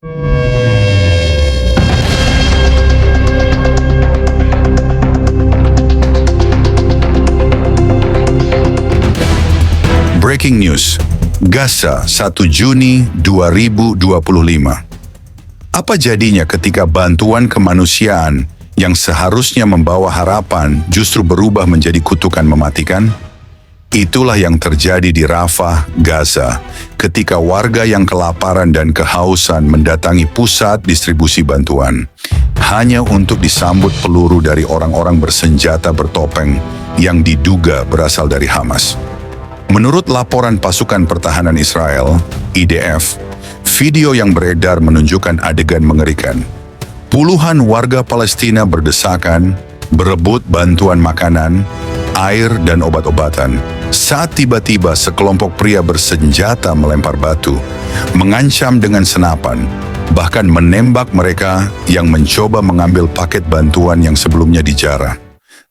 Breaking News, Gaza 1 Juni 2025. Apa jadinya ketika bantuan kemanusiaan yang seharusnya membawa harapan justru berubah menjadi kutukan mematikan? Itulah yang terjadi di Rafah, Gaza, ketika warga yang kelaparan dan kehausan mendatangi pusat distribusi bantuan, hanya untuk disambut peluru dari orang-orang bersenjata bertopeng yang diduga berasal dari Hamas. Menurut laporan pasukan pertahanan Israel, IDF, video yang beredar menunjukkan adegan mengerikan. Puluhan warga Palestina berdesakan, berebut bantuan makanan, air, dan obat-obatan, saat tiba-tiba sekelompok pria bersenjata melempar batu, mengancam dengan senapan, bahkan menembak mereka yang mencoba mengambil paket bantuan yang sebelumnya dijarah.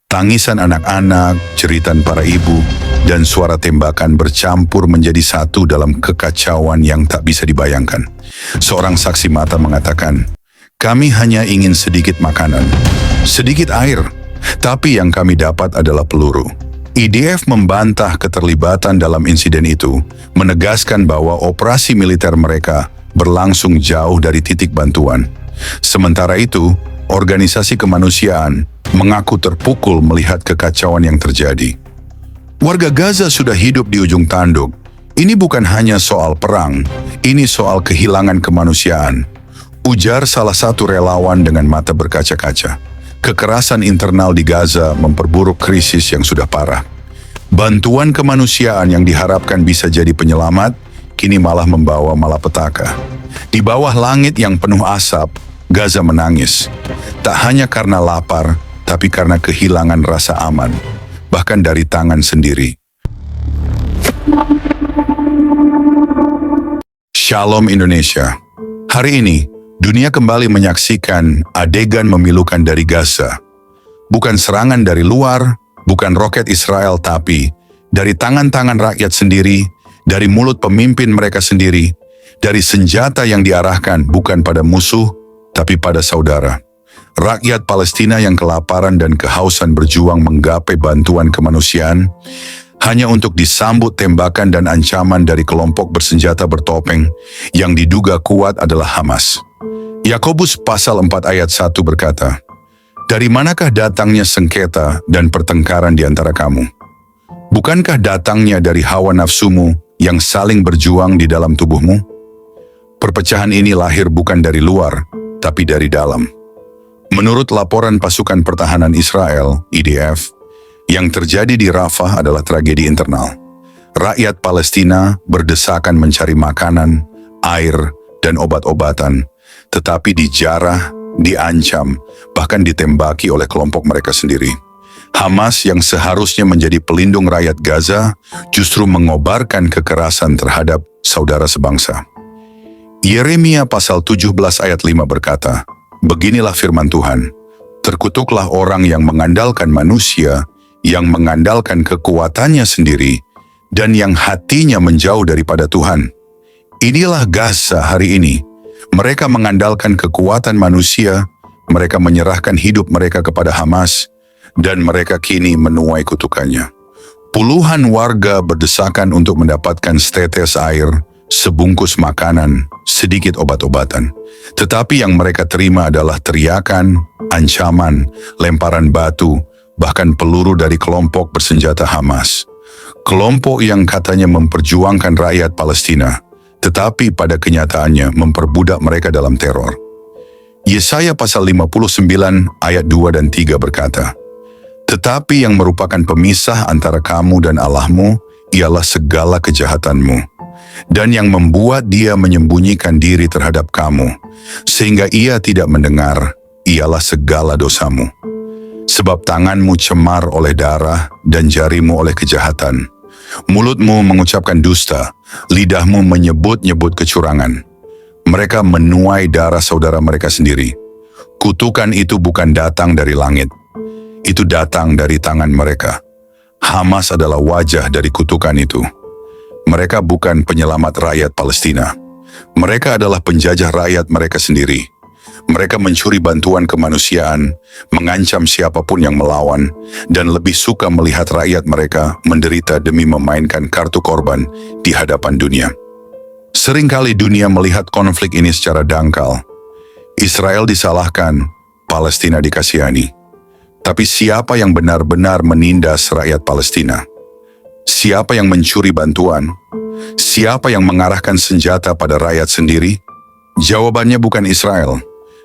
Tangisan anak-anak, jeritan para ibu, dan suara tembakan bercampur menjadi satu dalam kekacauan yang tak bisa dibayangkan. Seorang saksi mata mengatakan, "Kami hanya ingin sedikit makanan, sedikit air, tapi yang kami dapat adalah peluru." IDF membantah keterlibatan dalam insiden itu, menegaskan bahwa operasi militer mereka berlangsung jauh dari titik bantuan. Sementara itu, organisasi kemanusiaan mengaku terpukul melihat kekacauan yang terjadi. Warga Gaza sudah hidup di ujung tanduk. Ini bukan hanya soal perang, ini soal kehilangan kemanusiaan, ujar salah satu relawan dengan mata berkaca-kaca. Kekerasan internal di Gaza memperburuk krisis yang sudah parah. Bantuan kemanusiaan yang diharapkan bisa jadi penyelamat, kini malah membawa malapetaka. Di bawah langit yang penuh asap, Gaza menangis. Tak hanya karena lapar, tapi karena kehilangan rasa aman, bahkan dari tangan sendiri. Shalom Indonesia. Hari ini, dunia kembali menyaksikan adegan memilukan dari Gaza. Bukan serangan dari luar, bukan roket Israel, tapi dari tangan-tangan rakyat sendiri, dari mulut pemimpin mereka sendiri, dari senjata yang diarahkan bukan pada musuh, tapi pada saudara. Rakyat Palestina yang kelaparan dan kehausan berjuang menggapai bantuan kemanusiaan hanya untuk disambut tembakan dan ancaman dari kelompok bersenjata bertopeng yang diduga kuat adalah Hamas. Yakobus pasal 4 ayat 1 berkata, "Dari manakah datangnya sengketa dan pertengkaran di antara kamu? Bukankah datangnya dari hawa nafsumu yang saling berjuang di dalam tubuhmu?" Perpecahan ini lahir bukan dari luar, tapi dari dalam. Menurut laporan pasukan pertahanan Israel, IDF, yang terjadi di Rafah adalah tragedi internal. Rakyat Palestina berdesakan mencari makanan, air, dan obat-obatan, tetapi dijarah, diancam, bahkan ditembaki oleh kelompok mereka sendiri. Hamas yang seharusnya menjadi pelindung rakyat Gaza justru mengobarkan kekerasan terhadap saudara sebangsa. Yeremia pasal 17 ayat 5 berkata, "Beginilah firman Tuhan, terkutuklah orang yang mengandalkan manusia, yang mengandalkan kekuatannya sendiri, dan yang hatinya menjauh daripada Tuhan." Inilah Gaza hari ini. Mereka mengandalkan kekuatan manusia, mereka menyerahkan hidup mereka kepada Hamas, dan mereka kini menuai kutukannya. Puluhan warga berdesakan untuk mendapatkan setetes air, sebungkus makanan, sedikit obat-obatan. Tetapi yang mereka terima adalah teriakan, ancaman, lemparan batu, bahkan peluru dari kelompok bersenjata Hamas. Kelompok yang katanya memperjuangkan rakyat Palestina, tetapi pada kenyataannya memperbudak mereka dalam teror. Yesaya pasal 59 ayat 2 dan 3 berkata, "Tetapi yang merupakan pemisah antara kamu dan Allahmu ialah segala kejahatanmu, dan yang membuat dia menyembunyikan diri terhadap kamu, sehingga ia tidak mendengar, ialah segala dosamu. Sebab tanganmu cemar oleh darah dan jarimu oleh kejahatan. Mulutmu mengucapkan dusta, lidahmu menyebut-nyebut kecurangan. Mereka menuai darah saudara mereka sendiri. Kutukan itu bukan datang dari langit. Itu datang dari tangan mereka. Hamas adalah wajah dari kutukan itu. Mereka bukan penyelamat rakyat Palestina. Mereka adalah penjajah rakyat mereka sendiri. Mereka mencuri bantuan kemanusiaan, mengancam siapapun yang melawan, dan lebih suka melihat rakyat mereka menderita demi memainkan kartu korban di hadapan dunia. Seringkali dunia melihat konflik ini secara dangkal. Israel disalahkan, Palestina dikasihani. Tapi siapa yang benar-benar menindas rakyat Palestina? Siapa yang mencuri bantuan? Siapa yang mengarahkan senjata pada rakyat sendiri? Jawabannya bukan Israel.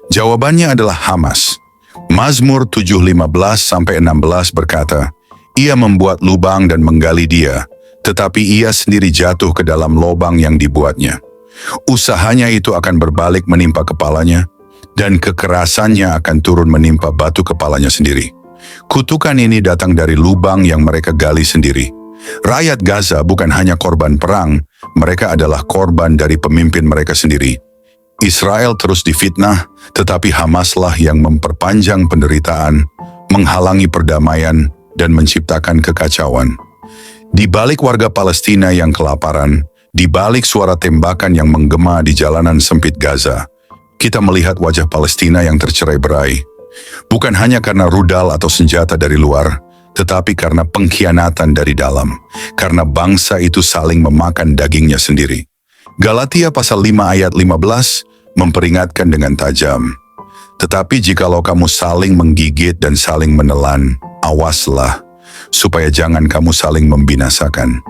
Jawabannya adalah Hamas. Mazmur 7:15-16 berkata, "Ia membuat lubang dan menggali dia, tetapi ia sendiri jatuh ke dalam lubang yang dibuatnya. Usahanya itu akan berbalik menimpa kepalanya, dan kekerasannya akan turun menimpa batu kepalanya sendiri." Kutukan ini datang dari lubang yang mereka gali sendiri. Rakyat Gaza bukan hanya korban perang, mereka adalah korban dari pemimpin mereka sendiri. Israel terus difitnah, tetapi Hamaslah yang memperpanjang penderitaan, menghalangi perdamaian, dan menciptakan kekacauan. Di balik warga Palestina yang kelaparan, di balik suara tembakan yang menggema di jalanan sempit Gaza, kita melihat wajah Palestina yang tercerai-berai. Bukan hanya karena rudal atau senjata dari luar, tetapi karena pengkhianatan dari dalam, karena bangsa itu saling memakan dagingnya sendiri. Galatia pasal 5 ayat 15 memperingatkan dengan tajam. Tetapi jikalau kamu saling menggigit dan saling menelan, awaslah, supaya jangan kamu saling membinasakan.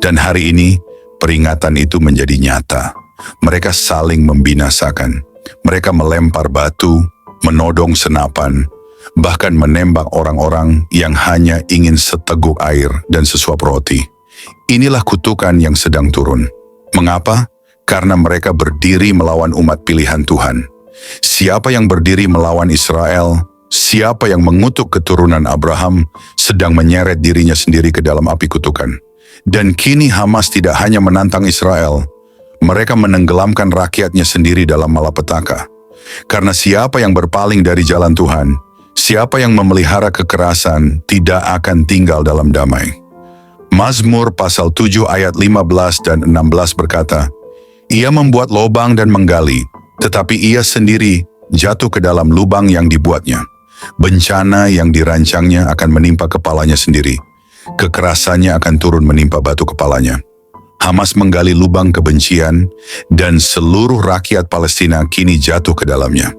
Dan hari ini, peringatan itu menjadi nyata. Mereka saling membinasakan. Mereka melempar batu, menodong senapan, bahkan menembak orang-orang yang hanya ingin seteguk air dan sesuap roti. Inilah kutukan yang sedang turun. Mengapa? Karena mereka berdiri melawan umat pilihan Tuhan. Siapa yang berdiri melawan Israel, siapa yang mengutuk keturunan Abraham, sedang menyeret dirinya sendiri ke dalam api kutukan. Dan kini Hamas tidak hanya menantang Israel, mereka menenggelamkan rakyatnya sendiri dalam malapetaka. Karena siapa yang berpaling dari jalan Tuhan, siapa yang memelihara kekerasan, tidak akan tinggal dalam damai. Mazmur pasal 7 ayat 15 dan 16 berkata, "Ia membuat lubang dan menggali, tetapi ia sendiri jatuh ke dalam lubang yang dibuatnya. Bencana yang dirancangnya akan menimpa kepalanya sendiri. Kekerasannya akan turun menimpa batu kepalanya." Hamas menggali lubang kebencian, dan seluruh rakyat Palestina kini jatuh ke dalamnya.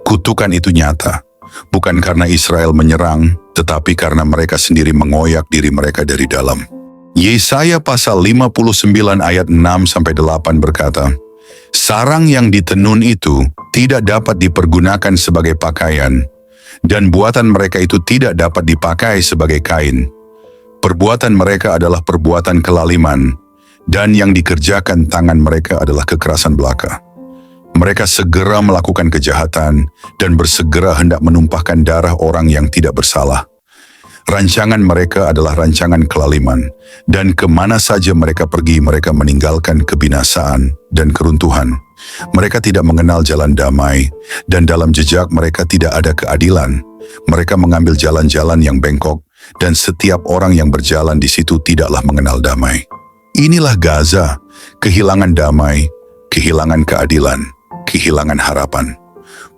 Kutukan itu nyata, bukan karena Israel menyerang, tetapi karena mereka sendiri mengoyak diri mereka dari dalam. Yesaya pasal 59 ayat 6-8 berkata, "Sarang yang ditenun itu tidak dapat dipergunakan sebagai pakaian, dan buatan mereka itu tidak dapat dipakai sebagai kain. Perbuatan mereka adalah perbuatan kelaliman, dan yang dikerjakan tangan mereka adalah kekerasan belaka. Mereka segera melakukan kejahatan dan bersegera hendak menumpahkan darah orang yang tidak bersalah. Rancangan mereka adalah rancangan kelaliman, dan kemana saja mereka pergi mereka meninggalkan kebinasaan dan keruntuhan. Mereka tidak mengenal jalan damai, dan dalam jejak mereka tidak ada keadilan. Mereka mengambil jalan-jalan yang bengkok, dan setiap orang yang berjalan di situ tidaklah mengenal damai." Inilah Gaza, kehilangan damai, kehilangan keadilan, kehilangan harapan.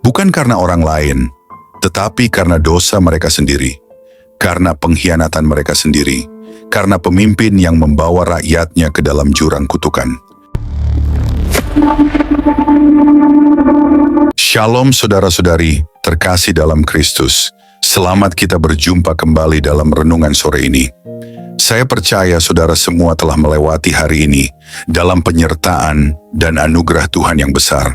Bukan karena orang lain, tetapi karena dosa mereka sendiri. Karena pengkhianatan mereka sendiri, karena pemimpin yang membawa rakyatnya ke dalam jurang kutukan. Shalom saudara-saudari, terkasih dalam Kristus. Selamat kita berjumpa kembali dalam renungan sore ini. Saya percaya saudara semua telah melewati hari ini dalam penyertaan dan anugerah Tuhan yang besar.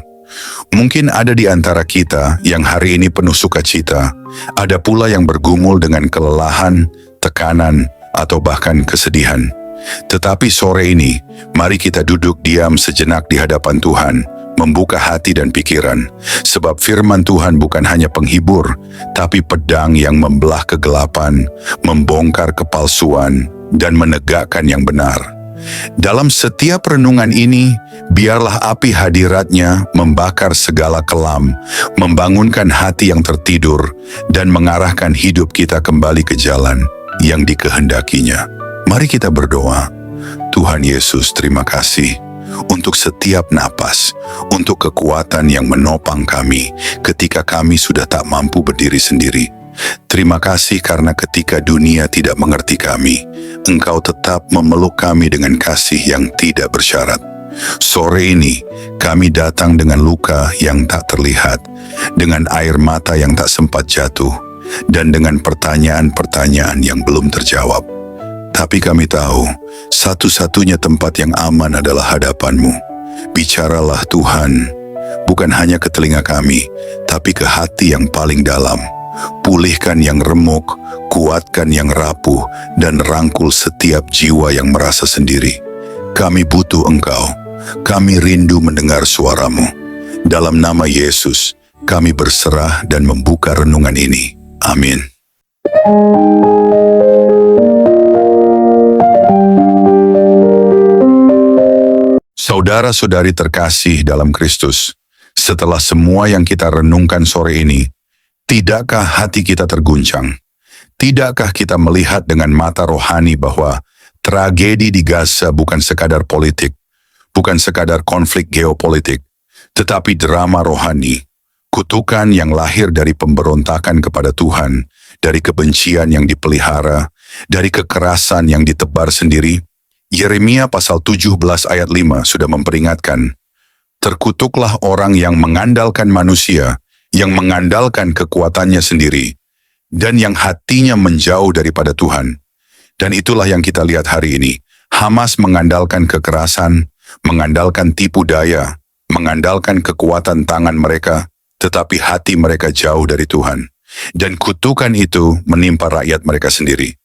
Mungkin ada di antara kita yang hari ini penuh sukacita, ada pula yang bergumul dengan kelelahan, tekanan, atau bahkan kesedihan. Tetapi sore ini, mari kita duduk diam sejenak di hadapan Tuhan, membuka hati dan pikiran, sebab firman Tuhan bukan hanya penghibur, tapi pedang yang membelah kegelapan, membongkar kepalsuan, dan menegakkan yang benar. Dalam setiap renungan ini, biarlah api hadiratnya membakar segala kelam, membangunkan hati yang tertidur, dan mengarahkan hidup kita kembali ke jalan yang dikehendakinya. Mari kita berdoa. Tuhan Yesus, terima kasih untuk setiap napas, untuk kekuatan yang menopang kami ketika kami sudah tak mampu berdiri sendiri. Terima kasih karena ketika dunia tidak mengerti kami, Engkau tetap memeluk kami dengan kasih yang tidak bersyarat. Sore ini, kami datang dengan luka yang tak terlihat, dengan air mata yang tak sempat jatuh, dan dengan pertanyaan-pertanyaan yang belum terjawab. Tapi kami tahu, satu-satunya tempat yang aman adalah hadapan-Mu. Bicaralah Tuhan, bukan hanya ke telinga kami, tapi ke hati yang paling dalam. Pulihkan yang remuk, kuatkan yang rapuh, dan rangkul setiap jiwa yang merasa sendiri. Kami butuh Engkau, kami rindu mendengar suara-Mu. Dalam nama Yesus, kami berserah dan membuka renungan ini. Amin. Saudara-saudari terkasih dalam Kristus, setelah semua yang kita renungkan sore ini, tidakkah hati kita terguncang? Tidakkah kita melihat dengan mata rohani bahwa tragedi di Gaza bukan sekadar politik, bukan sekadar konflik geopolitik, tetapi drama rohani, kutukan yang lahir dari pemberontakan kepada Tuhan, dari kebencian yang dipelihara, dari kekerasan yang ditebar sendiri? Yeremia pasal 17 ayat 5 sudah memperingatkan, terkutuklah orang yang mengandalkan manusia, yang mengandalkan kekuatannya sendiri, dan yang hatinya menjauh daripada Tuhan. Dan itulah yang kita lihat hari ini. Hamas mengandalkan kekerasan, mengandalkan tipu daya, mengandalkan kekuatan tangan mereka, tetapi hati mereka jauh dari Tuhan. Dan kutukan itu menimpa rakyat mereka sendiri.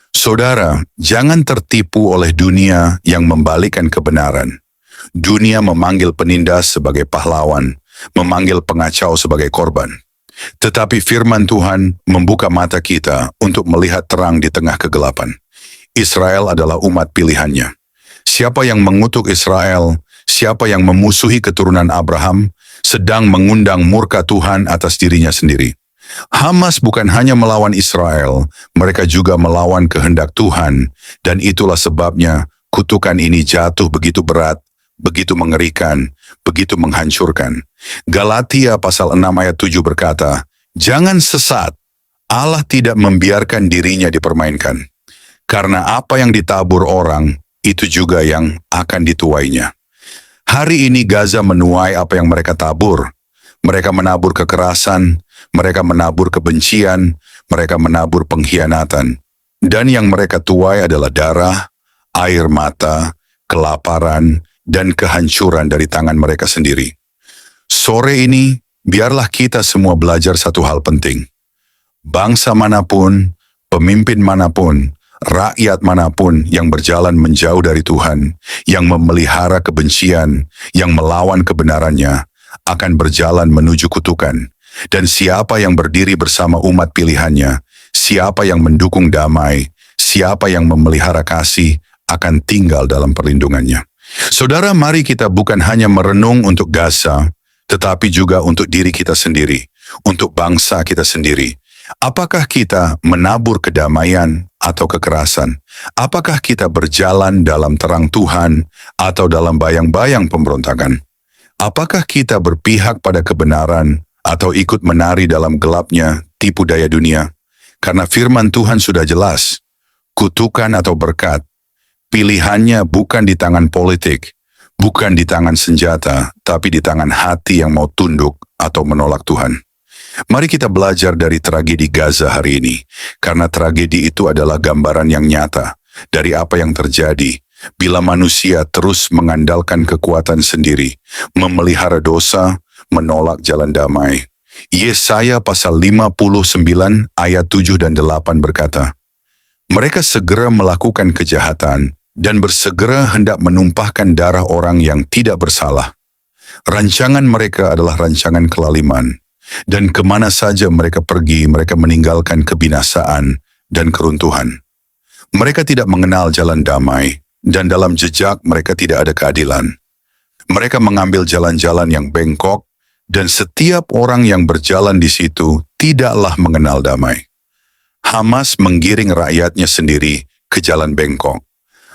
Saudara, jangan tertipu oleh dunia yang membalikkan kebenaran. Dunia memanggil penindas sebagai pahlawan, memanggil pengacau sebagai korban. Tetapi firman Tuhan membuka mata kita untuk melihat terang di tengah kegelapan. Israel adalah umat pilihannya. Siapa yang mengutuk Israel, siapa yang memusuhi keturunan Abraham, sedang mengundang murka Tuhan atas dirinya sendiri. Hamas bukan hanya melawan Israel, mereka juga melawan kehendak Tuhan, dan itulah sebabnya kutukan ini jatuh begitu berat, begitu mengerikan, begitu menghancurkan. Galatia pasal 6 ayat 7 berkata, jangan sesat, Allah tidak membiarkan dirinya dipermainkan. Karena apa yang ditabur orang, itu juga yang akan dituainya. Hari ini Gaza menuai apa yang mereka tabur. Mereka menabur kekerasan, mereka menabur kebencian, mereka menabur pengkhianatan. Dan yang mereka tuai adalah darah, air mata, kelaparan, dan kehancuran dari tangan mereka sendiri. Sore ini, biarlah kita semua belajar satu hal penting. Bangsa manapun, pemimpin manapun, rakyat manapun yang berjalan menjauh dari Tuhan, yang memelihara kebencian, yang melawan kebenarannya, akan berjalan menuju kutukan. Dan siapa yang berdiri bersama umat pilihannya, siapa yang mendukung damai, siapa yang memelihara kasih, akan tinggal dalam perlindungannya. Saudara, mari kita bukan hanya merenung untuk Gaza, tetapi juga untuk diri kita sendiri, untuk bangsa kita sendiri. Apakah kita menabur kedamaian atau kekerasan? Apakah kita berjalan dalam terang Tuhan atau dalam bayang-bayang pemberontakan? Apakah kita berpihak pada kebenaran atau ikut menari dalam gelapnya tipu daya dunia? Karena firman Tuhan sudah jelas, kutukan atau berkat, pilihannya bukan di tangan politik, bukan di tangan senjata, tapi di tangan hati yang mau tunduk atau menolak Tuhan. Mari kita belajar dari tragedi Gaza hari ini, karena tragedi itu adalah gambaran yang nyata dari apa yang terjadi bila manusia terus mengandalkan kekuatan sendiri, memelihara dosa, menolak jalan damai. Yesaya pasal 59 ayat 7 dan 8 berkata, mereka segera melakukan kejahatan dan bersegera hendak menumpahkan darah orang yang tidak bersalah. Rancangan mereka adalah rancangan kelaliman, dan kemana saja mereka pergi, mereka meninggalkan kebinasaan dan keruntuhan. Mereka tidak mengenal jalan damai, dan dalam jejak mereka tidak ada keadilan. Mereka mengambil jalan-jalan yang bengkok, dan setiap orang yang berjalan di situ tidaklah mengenal damai. Hamas menggiring rakyatnya sendiri ke jalan bengkok.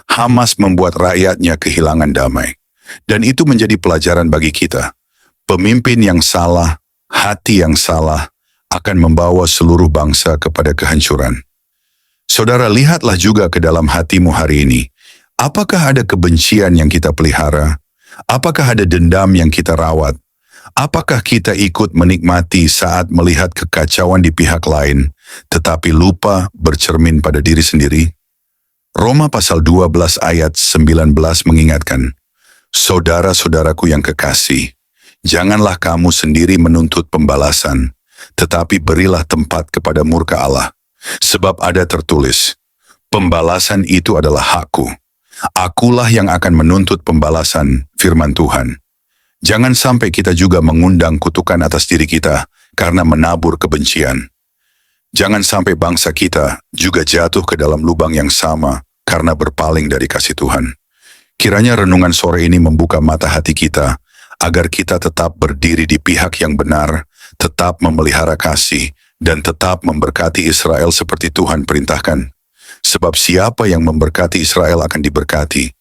Hamas membuat rakyatnya kehilangan damai. Dan itu menjadi pelajaran bagi kita. Pemimpin yang salah, hati yang salah, akan membawa seluruh bangsa kepada kehancuran. Saudara, lihatlah juga ke dalam hatimu hari ini. Apakah ada kebencian yang kita pelihara? Apakah ada dendam yang kita rawat? Apakah kita ikut menikmati saat melihat kekacauan di pihak lain, tetapi lupa bercermin pada diri sendiri? Roma pasal 12 ayat 19 mengingatkan, saudara-saudaraku yang kekasih, janganlah kamu sendiri menuntut pembalasan, tetapi berilah tempat kepada murka Allah. Sebab ada tertulis, pembalasan itu adalah hakku. Akulah yang akan menuntut pembalasan, firman Tuhan. Jangan sampai kita juga mengundang kutukan atas diri kita karena menabur kebencian. Jangan sampai bangsa kita juga jatuh ke dalam lubang yang sama karena berpaling dari kasih Tuhan. Kiranya renungan sore ini membuka mata hati kita agar kita tetap berdiri di pihak yang benar, tetap memelihara kasih, dan tetap memberkati Israel seperti Tuhan perintahkan. Sebab siapa yang memberkati Israel akan diberkati,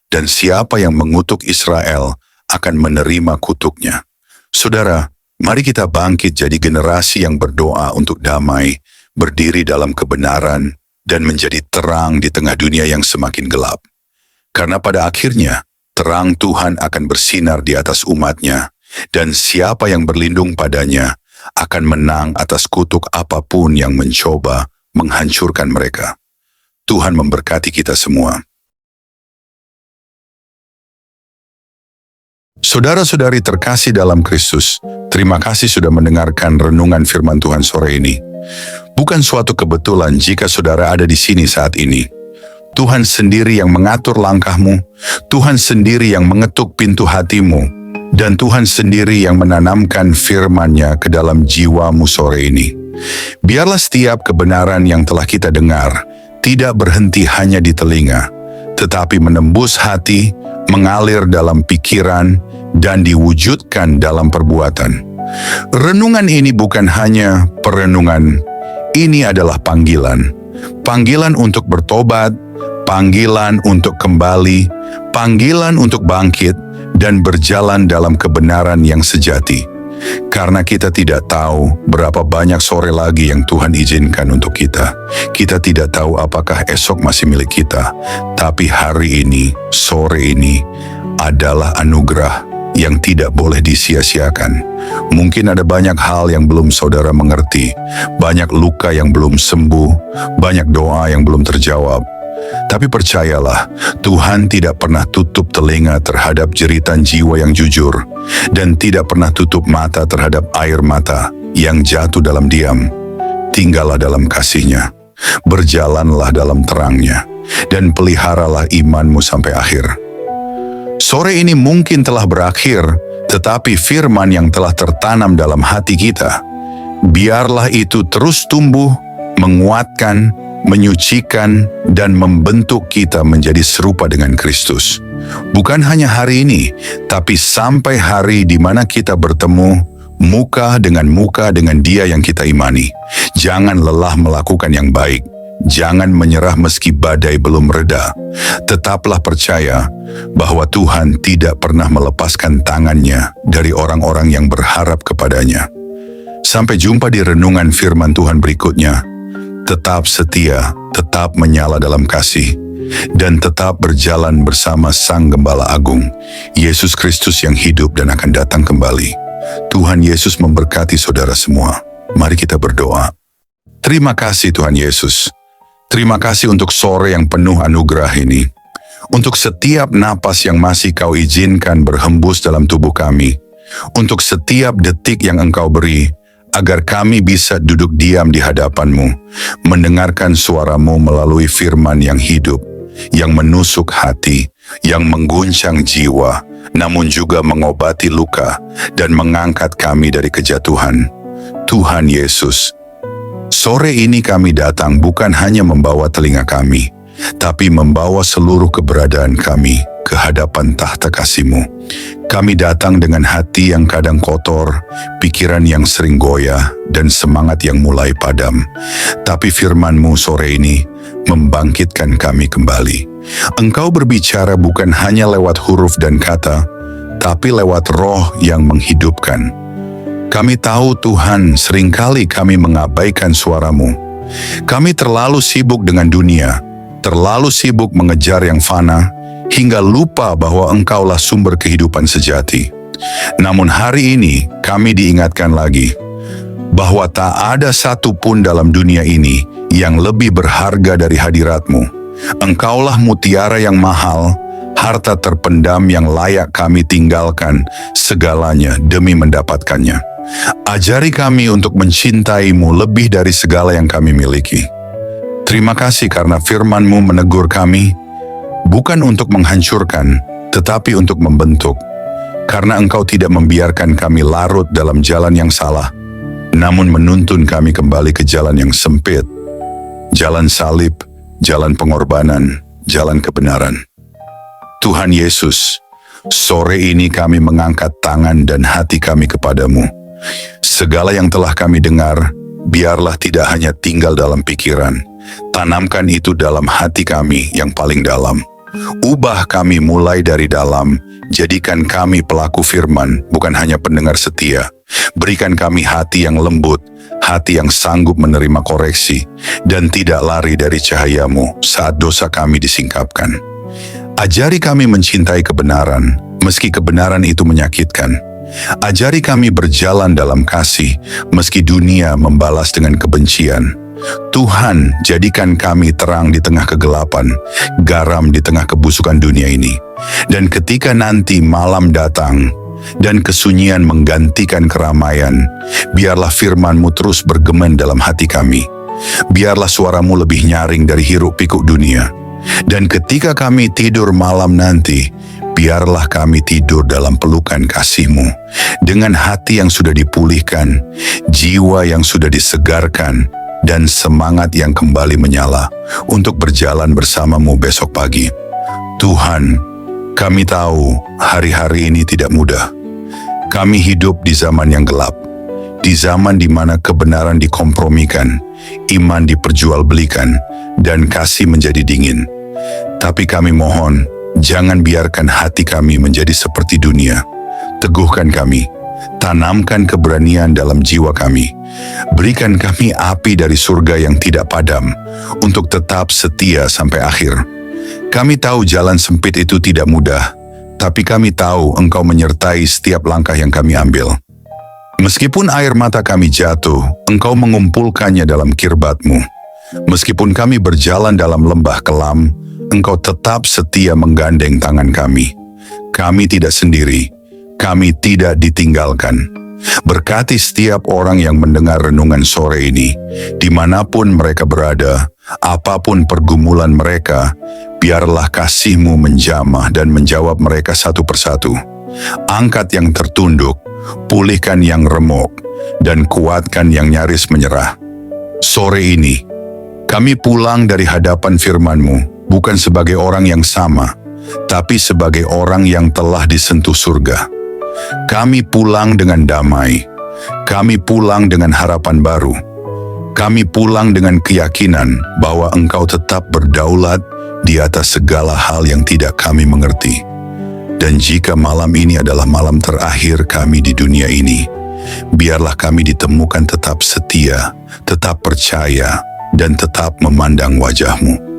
dan siapa yang mengutuk Israel akan menerima kutuknya. Saudara, mari kita bangkit jadi generasi yang berdoa untuk damai, berdiri dalam kebenaran, dan menjadi terang di tengah dunia yang semakin gelap. Karena pada akhirnya, terang Tuhan akan bersinar di atas umatnya, dan siapa yang berlindung padanya akan menang atas kutuk apapun yang mencoba menghancurkan mereka. Tuhan memberkati kita semua. Saudara-saudari terkasih dalam Kristus, terima kasih sudah mendengarkan renungan firman Tuhan sore ini. Bukan suatu kebetulan jika saudara ada di sini saat ini. Tuhan sendiri yang mengatur langkahmu, Tuhan sendiri yang mengetuk pintu hatimu, dan Tuhan sendiri yang menanamkan firman-Nya ke dalam jiwamu sore ini. Biarlah setiap kebenaran yang telah kita dengar tidak berhenti hanya di telinga, tetapi menembus hati, mengalir dalam pikiran, dan diwujudkan dalam perbuatan. Renungan ini bukan hanya perenungan, ini adalah panggilan. Panggilan untuk bertobat, panggilan untuk kembali, panggilan untuk bangkit, dan berjalan dalam kebenaran yang sejati. Karena kita tidak tahu berapa banyak sore lagi yang Tuhan izinkan untuk kita. Kita tidak tahu apakah esok masih milik kita. Tapi hari ini, sore ini, adalah anugerah yang tidak boleh disia-siakan. Mungkin ada banyak hal yang belum saudara mengerti, banyak luka yang belum sembuh, banyak doa yang belum terjawab. Tapi percayalah, Tuhan tidak pernah tutup telinga terhadap jeritan jiwa yang jujur, dan tidak pernah tutup mata terhadap air mata yang jatuh dalam diam. Tinggallah dalam kasih-Nya, berjalanlah dalam terang-Nya, dan peliharalah imanmu sampai akhir. Sore ini mungkin telah berakhir, tetapi firman yang telah tertanam dalam hati kita, biarlah itu terus tumbuh, menguatkan, menyucikan, dan membentuk kita menjadi serupa dengan Kristus. Bukan hanya hari ini, tapi sampai hari di mana kita bertemu muka dengan Dia yang kita imani. Jangan lelah melakukan yang baik. Jangan menyerah meski badai belum reda. Tetaplah percaya bahwa Tuhan tidak pernah melepaskan tangan-Nya dari orang-orang yang berharap kepadanya. Sampai jumpa di renungan firman Tuhan berikutnya. Tetap setia, tetap menyala dalam kasih, dan tetap berjalan bersama Sang Gembala Agung, Yesus Kristus yang hidup dan akan datang kembali. Tuhan Yesus memberkati saudara semua. Mari kita berdoa. Terima kasih Tuhan Yesus. Terima kasih untuk sore yang penuh anugerah ini. Untuk setiap napas yang masih Kau izinkan berhembus dalam tubuh kami. Untuk setiap detik yang Engkau beri, agar kami bisa duduk diam di hadapan-Mu, mendengarkan suara-Mu melalui firman yang hidup, yang menusuk hati, yang mengguncang jiwa, namun juga mengobati luka dan mengangkat kami dari kejatuhan. Tuhan Yesus, sore ini kami datang bukan hanya membawa telinga kami, tapi membawa seluruh keberadaan kami ke hadapan tahta kasih-Mu. Kami datang dengan hati yang kadang kotor, pikiran yang sering goyah, dan semangat yang mulai padam. Tapi firman-Mu sore ini membangkitkan kami kembali. Engkau berbicara bukan hanya lewat huruf dan kata, tapi lewat roh yang menghidupkan. Kami tahu Tuhan, seringkali kami mengabaikan suara-Mu. Kami terlalu sibuk dengan dunia, terlalu sibuk mengejar yang fana, hingga lupa bahwa Engkaulah sumber kehidupan sejati. Namun hari ini kami diingatkan lagi, bahwa tak ada satu pun dalam dunia ini yang lebih berharga dari hadirat-Mu. Engkaulah mutiara yang mahal, harta terpendam yang layak kami tinggalkan segalanya demi mendapatkannya. Ajari kami untuk mencintai-Mu lebih dari segala yang kami miliki. Terima kasih karena firman-Mu menegur kami, bukan untuk menghancurkan, tetapi untuk membentuk. Karena Engkau tidak membiarkan kami larut dalam jalan yang salah, namun menuntun kami kembali ke jalan yang sempit, jalan salib, jalan pengorbanan, jalan kebenaran. Tuhan Yesus, sore ini kami mengangkat tangan dan hati kami kepadamu. Segala yang telah kami dengar, biarlah tidak hanya tinggal dalam pikiran, tanamkan itu dalam hati kami yang paling dalam. Ubah kami mulai dari dalam, jadikan kami pelaku firman, bukan hanya pendengar setia. Berikan kami hati yang lembut, hati yang sanggup menerima koreksi, dan tidak lari dari cahaya-Mu saat dosa kami disingkapkan. Ajari kami mencintai kebenaran, meski kebenaran itu menyakitkan. Ajari kami berjalan dalam kasih, meski dunia membalas dengan kebencian. Tuhan, jadikan kami terang di tengah kegelapan, garam di tengah kebusukan dunia ini. Dan ketika nanti malam datang, dan kesunyian menggantikan keramaian, biarlah firman-Mu terus bergema dalam hati kami. Biarlah suara-Mu lebih nyaring dari hiruk pikuk dunia. Dan ketika kami tidur malam nanti, biarlah kami tidur dalam pelukan kasih-Mu, dengan hati yang sudah dipulihkan, jiwa yang sudah disegarkan, dan semangat yang kembali menyala untuk berjalan bersama-Mu besok pagi. Tuhan, kami tahu hari-hari ini tidak mudah. Kami hidup di zaman yang gelap, di zaman di mana kebenaran dikompromikan, iman diperjualbelikan, dan kasih menjadi dingin. Tapi kami mohon, jangan biarkan hati kami menjadi seperti dunia. Teguhkan kami, tanamkan keberanian dalam jiwa kami. Berikan kami api dari surga yang tidak padam, untuk tetap setia sampai akhir. Kami tahu jalan sempit itu tidak mudah, tapi kami tahu Engkau menyertai setiap langkah yang kami ambil. Meskipun air mata kami jatuh, Engkau mengumpulkannya dalam kirbat-Mu. Meskipun kami berjalan dalam lembah kelam, Engkau tetap setia menggandeng tangan kami. Kami tidak sendiri, kami tidak ditinggalkan. Berkati setiap orang yang mendengar renungan sore ini, dimanapun mereka berada, apapun pergumulan mereka, biarlah kasih-Mu menjamah dan menjawab mereka satu persatu. Angkat yang tertunduk, pulihkan yang remuk, dan kuatkan yang nyaris menyerah. Sore ini, kami pulang dari hadapan firman-Mu, bukan sebagai orang yang sama, tapi sebagai orang yang telah disentuh surga. Kami pulang dengan damai, kami pulang dengan harapan baru, kami pulang dengan keyakinan bahwa Engkau tetap berdaulat di atas segala hal yang tidak kami mengerti. Dan jika malam ini adalah malam terakhir kami di dunia ini, biarlah kami ditemukan tetap setia, tetap percaya, dan tetap memandang wajah-Mu.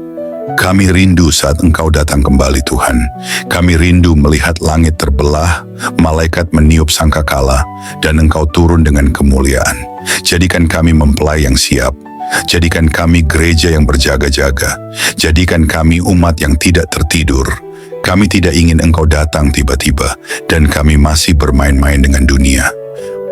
Kami rindu saat Engkau datang kembali, Tuhan. Kami rindu melihat langit terbelah, malaikat meniup sangkakala, dan Engkau turun dengan kemuliaan. Jadikan kami mempelai yang siap. Jadikan kami gereja yang berjaga-jaga. Jadikan kami umat yang tidak tertidur. Kami tidak ingin Engkau datang tiba-tiba, dan kami masih bermain-main dengan dunia.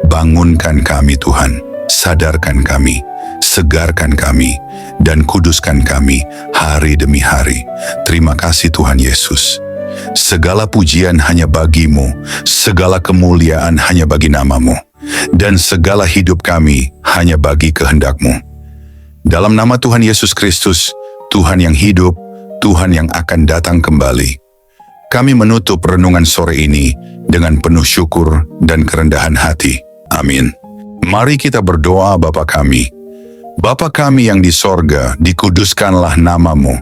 Bangunkan kami, Tuhan. Sadarkan kami. Segarkan kami, dan kuduskan kami hari demi hari. Terima kasih Tuhan Yesus. Segala pujian hanya bagi-Mu, segala kemuliaan hanya bagi nama-Mu, dan segala hidup kami hanya bagi kehendak-Mu. Dalam nama Tuhan Yesus Kristus, Tuhan yang hidup, Tuhan yang akan datang kembali, kami menutup renungan sore ini dengan penuh syukur dan kerendahan hati. Amin. Mari kita berdoa. Bapa kami, Bapa kami yang di sorga, dikuduskanlah nama-Mu.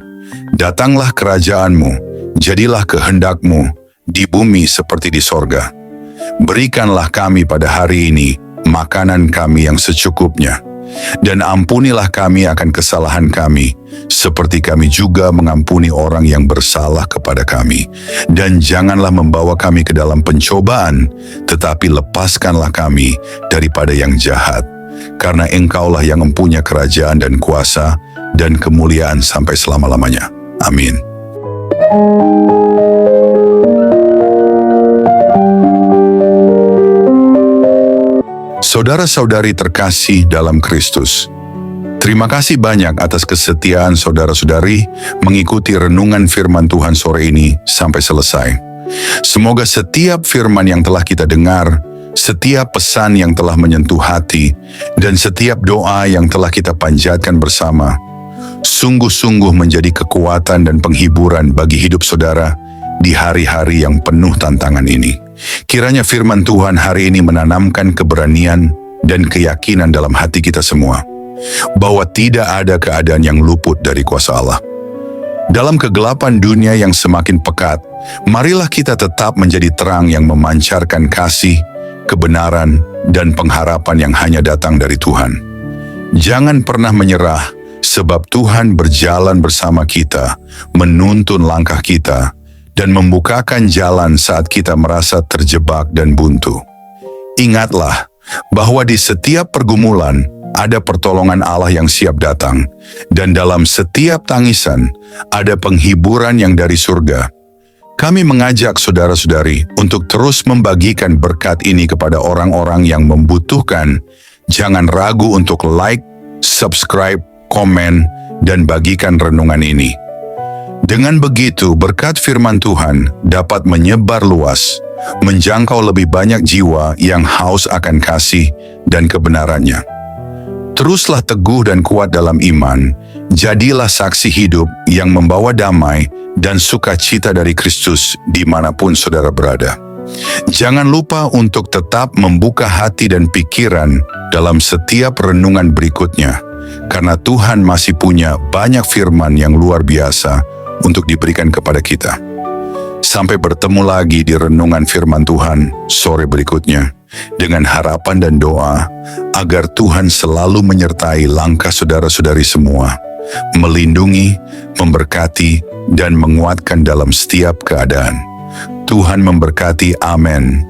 datanglah kerajaan-Mu, jadilah kehendak-Mu di bumi seperti di sorga. Berikanlah kami pada hari ini makanan kami yang secukupnya, dan ampunilah kami akan kesalahan kami, seperti kami juga mengampuni orang yang bersalah kepada kami. Dan janganlah membawa kami ke dalam pencobaan, tetapi lepaskanlah kami daripada yang jahat. Karena Engkaulah yang mempunyai kerajaan dan kuasa dan kemuliaan sampai selama-lamanya. Amin. Saudara-saudari terkasih dalam Kristus, terima kasih banyak atas kesetiaan saudara-saudari mengikuti renungan firman Tuhan sore ini sampai selesai. Semoga setiap firman yang telah kita dengar, setiap pesan yang telah menyentuh hati, dan setiap doa yang telah kita panjatkan bersama, sungguh-sungguh menjadi kekuatan dan penghiburan bagi hidup saudara di hari-hari yang penuh tantangan ini. Kiranya firman Tuhan hari ini menanamkan keberanian dan keyakinan dalam hati kita semua, bahwa tidak ada keadaan yang luput dari kuasa Allah. Dalam kegelapan dunia yang semakin pekat, marilah kita tetap menjadi terang yang memancarkan kasih, kebenaran, dan pengharapan yang hanya datang dari Tuhan. Jangan pernah menyerah, sebab Tuhan berjalan bersama kita, menuntun langkah kita, dan membukakan jalan saat kita merasa terjebak dan buntu. Ingatlah bahwa di setiap pergumulan ada pertolongan Allah yang siap datang, dan dalam setiap tangisan ada penghiburan yang dari surga. Kami mengajak saudara-saudari untuk terus membagikan berkat ini kepada orang-orang yang membutuhkan. Jangan ragu untuk like, subscribe, komen, dan bagikan renungan ini. Dengan begitu, berkat firman Tuhan dapat menyebar luas, menjangkau lebih banyak jiwa yang haus akan kasih dan kebenarannya. Teruslah teguh dan kuat dalam iman, jadilah saksi hidup yang membawa damai dan sukacita dari Kristus dimanapun saudara berada. Jangan lupa untuk tetap membuka hati dan pikiran dalam setiap renungan berikutnya, karena Tuhan masih punya banyak firman yang luar biasa untuk diberikan kepada kita. Sampai bertemu lagi di renungan firman Tuhan sore berikutnya, dengan harapan dan doa agar Tuhan selalu menyertai langkah saudara-saudari semua, melindungi, memberkati, dan menguatkan dalam setiap keadaan. Tuhan memberkati. Amin.